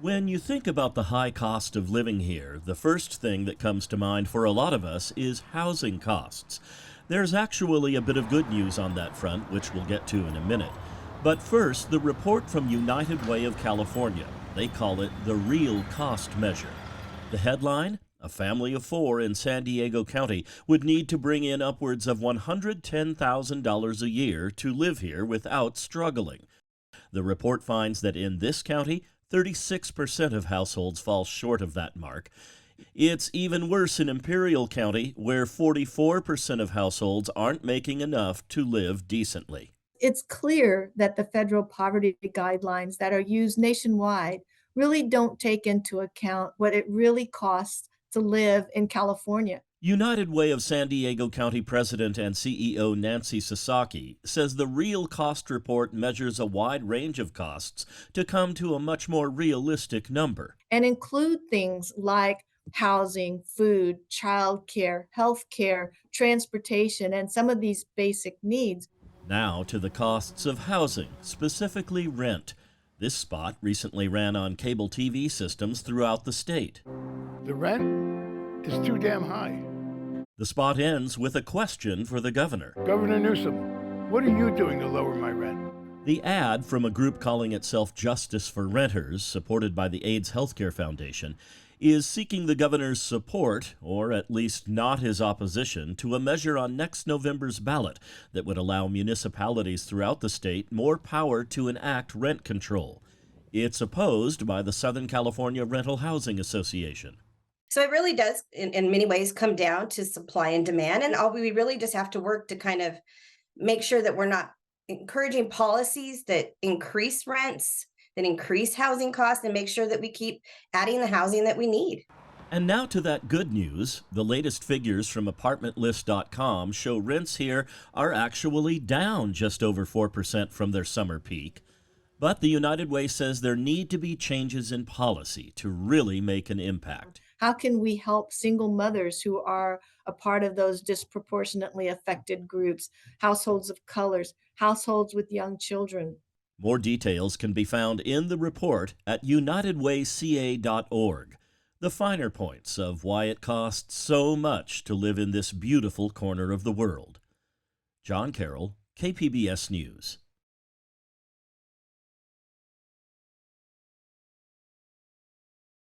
When you think about the high cost of living here, the first thing that comes to mind for a lot of us is housing costs. There's actually a bit of good news on that front, which we'll get to in a minute. But first, the report from United Way of California. They call it the real cost measure. The headline? A family of four in San Diego County would need to bring in upwards of $110,000 a year to live here without struggling. The report finds that in this county, 36% of households fall short of that mark. It's even worse in Imperial County, where 44% of households aren't making enough to live decently. It's clear that the federal poverty guidelines that are used nationwide really don't take into account what it really costs to live in California. United Way of San Diego County President and CEO Nancy Sasaki says the real cost report measures a wide range of costs to come to a much more realistic number. And include things like housing, food, childcare, healthcare, transportation, and some of these basic needs. Now to the costs of housing, specifically rent. This spot recently ran on cable TV systems throughout the state. The rent is too damn high. The spot ends with a question for the governor. Governor Newsom, what are you doing to lower my rent? The ad from a group calling itself Justice for Renters, supported by the AIDS Healthcare Foundation, is seeking the governor's support, or at least not his opposition, to a measure on next November's ballot that would allow municipalities throughout the state more power to enact rent control. It's opposed by the Southern California Rental Housing Association. So it really does, in many ways, come down to supply and demand. And all we really just have to work to kind of make sure that we're not encouraging policies that increase rents, that increase housing costs, and make sure that we keep adding the housing that we need. And now to that good news. The latest figures from apartmentlist.com show rents here are actually down just over 4% from their summer peak. But the United Way says there need to be changes in policy to really make an impact. How can we help single mothers who are a part of those disproportionately affected groups, households of colors, households with young children? More details can be found in the report at unitedwayca.org. The finer points of why it costs so much to live in this beautiful corner of the world. John Carroll, KPBS News.